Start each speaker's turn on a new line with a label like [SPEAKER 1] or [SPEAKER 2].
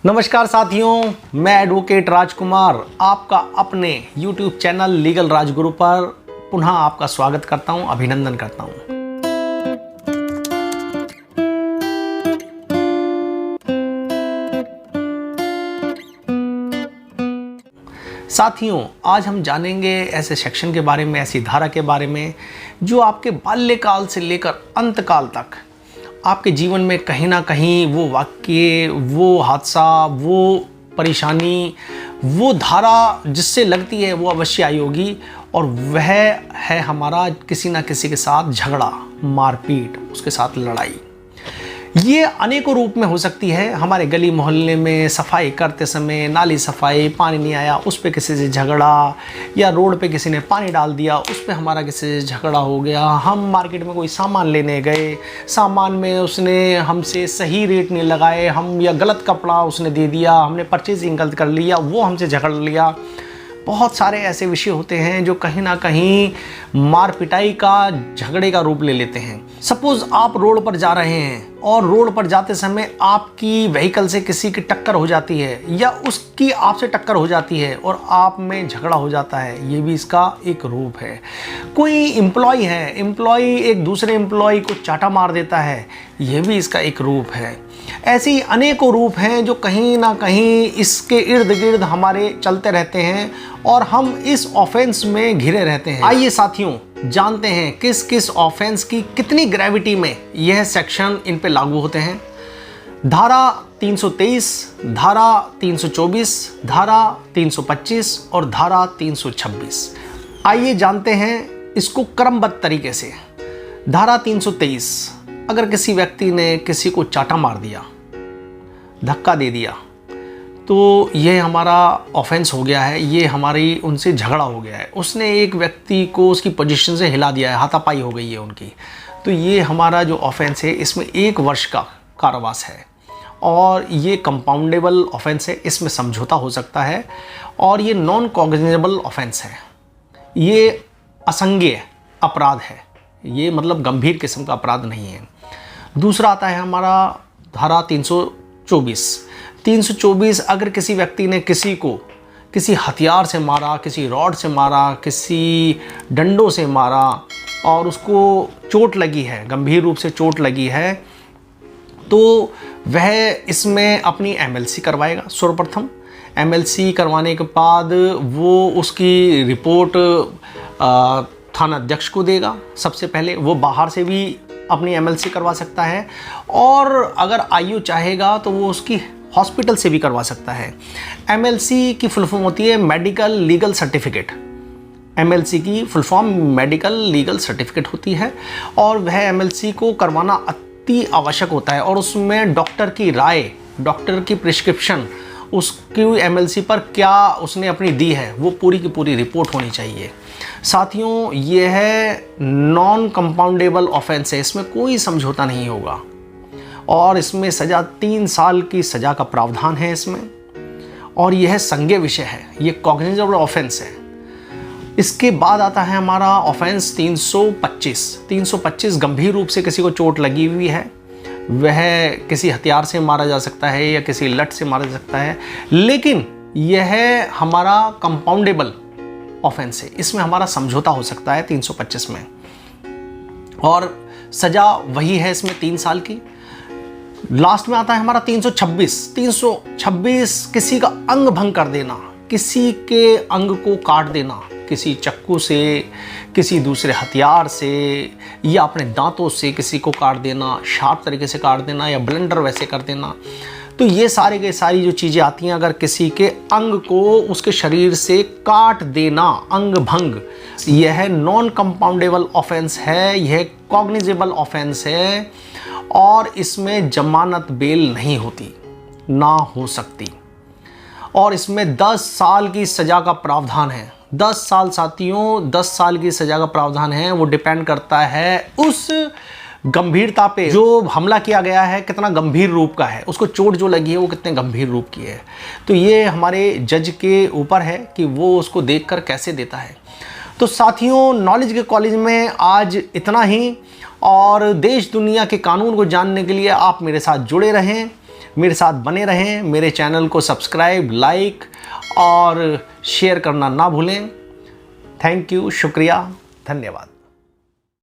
[SPEAKER 1] नमस्कार साथियों, मैं एडवोकेट राजकुमार आपका अपने YouTube चैनल लीगल राजगुरु पर पुनः आपका स्वागत करता हूं, अभिनंदन करता हूं। साथियों, आज हम जानेंगे ऐसे सेक्शन के बारे में, ऐसी धारा के बारे में जो आपके बाल्यकाल से लेकर अंतकाल तक आपके जीवन में कहीं ना कहीं वो वाक्य, वो हादसा, वो परेशानी, वो धारा जिससे लगती है वो अवश्य आई होगी। और वह है हमारा किसी ना किसी के साथ झगड़ा, मारपीट, उसके साथ लड़ाई। ये अनेकों रूप में हो सकती है। हमारे गली मोहल्ले में सफाई करते समय नाली सफाई, पानी नहीं आया, उस पे किसी से झगड़ा, या रोड पे किसी ने पानी डाल दिया, उस पे हमारा किसी से झगड़ा हो गया। हम मार्केट में कोई सामान लेने गए, सामान में उसने हमसे सही रेट नहीं लगाए, हम या गलत कपड़ा उसने दे दिया, हमने परचेजिंग गलत कर लिया, वो हमसे झगड़ लिया। बहुत सारे ऐसे विषय होते हैं जो कहीं ना कहीं मार पिटाई का, झगड़े का रूप ले लेते हैं। सपोज आप रोड पर जा रहे हैं और रोड पर जाते समय आपकी व्हीकल से किसी की टक्कर हो जाती है या उसकी आपसे टक्कर हो जाती है और आप में झगड़ा हो जाता है। ये भी इसका एक रूप है। कोई एम्प्लॉय है, एम्प्लॉय एक दूसरे एम्प्लॉय को चाटा मार देता है, ये भी इसका एक रूप है। ऐसे ही अनेकों रूप हैं जो कहीं ना कहीं इसके इर्द गिर्द हमारे चलते रहते हैं और हम इस ऑफेंस में घिरे रहते हैं। आइए साथियों, जानते हैं किस किस ऑफेंस की कितनी ग्रेविटी में यह सेक्शन इन पे लागू होते हैं। धारा 323, धारा 324, धारा 325 और धारा 326। आइए जानते हैं इसको क्रमबद्ध तरीके से। धारा 323, अगर किसी व्यक्ति ने किसी को चाटा मार दिया, धक्का दे दिया, तो ये हमारा ऑफेंस हो गया है, ये हमारी उनसे झगड़ा हो गया है। उसने एक व्यक्ति को उसकी पोजीशन से हिला दिया है, हाथापाई हो गई है उनकी, तो ये हमारा जो ऑफेंस है इसमें 1 वर्ष का कारावास है और ये कंपाउंडेबल ऑफेंस है। इसमें समझौता हो सकता है और ये नॉन कॉग्निजेबल ऑफेंस है। ये असंज्ञेय अपराध है, ये मतलब गंभीर किस्म का अपराध नहीं है। दूसरा आता है हमारा धारा 324। 324, अगर किसी व्यक्ति ने किसी को किसी हथियार से मारा, किसी रॉड से मारा, किसी डंडों से मारा और उसको चोट लगी है, गंभीर रूप से चोट लगी है, तो वह इसमें अपनी एमएलसी करवाएगा। सर्वप्रथम एमएलसी करवाने के बाद वो उसकी रिपोर्ट थाना अध्यक्ष को देगा। सबसे पहले वो बाहर से भी अपनी एमएलसी करवा सकता है और अगर आईओ चाहेगा तो वो उसकी हॉस्पिटल से भी करवा सकता है। एमएलसी की फुल फॉर्म होती है मेडिकल लीगल सर्टिफिकेट। एमएलसी की full form medical legal certificate होती है और वह एमएलसी को करवाना अति आवश्यक होता है और उसमें डॉक्टर की राय, डॉक्टर की प्रिस्क्रिप्शन, उसकी एमएलसी पर क्या उसने अपनी दी है, वो पूरी की पूरी रिपोर्ट होनी चाहिए। साथियों, ये है नॉन कंपाउंडेबल ऑफेंस है, इसमें कोई समझौता नहीं होगा और इसमें सज़ा 3 साल की सज़ा का प्रावधान है इसमें, और यह संज्ञेय विषय है, ये कॉग्निजेबल ऑफेंस है। इसके बाद आता है हमारा ऑफेंस 325। 325, गंभीर रूप से किसी को चोट लगी हुई है, वह किसी हथियार से मारा जा सकता है या किसी लठ से मारा जा सकता है, लेकिन यह हमारा कंपाउंडेबल ऑफेंस है, इसमें हमारा समझौता हो सकता है 325 में और सज़ा वही है इसमें 3 साल की। लास्ट में आता है हमारा 326। 326, किसी का अंग भंग कर देना, किसी के अंग को काट देना, किसी चक्कू से, किसी दूसरे हथियार से या अपने दांतों से किसी को काट देना, शार्प तरीके से काट देना या ब्लेंडर वैसे कर देना। तो ये सारे के सारी जो चीज़ें आती हैं, अगर किसी के अंग को उसके शरीर से काट देना, अंग भंग, यह नॉन कंपाउंडेबल ऑफेंस है, यह कॉग्निजेबल ऑफेंस है और इसमें जमानत बेल नहीं होती, ना हो सकती, और इसमें 10 साल की सज़ा का प्रावधान है। 10 साल साथियों, 10 साल की सज़ा का प्रावधान है। वो डिपेंड करता है उस गंभीरता पे, जो हमला किया गया है कितना गंभीर रूप का है, उसको चोट जो लगी है वो कितने गंभीर रूप की है। तो ये हमारे जज के ऊपर है कि वो उसको देखकर कैसे देता है। तो साथियों, नॉलेज के कॉलेज में आज इतना ही, और देश दुनिया के कानून को जानने के लिए आप मेरे साथ जुड़े रहें। मेरे साथ बने रहें, मेरे चैनल को सब्सक्राइब, लाइक और शेयर करना ना भूलें। थैंक यू, शुक्रिया, धन्यवाद।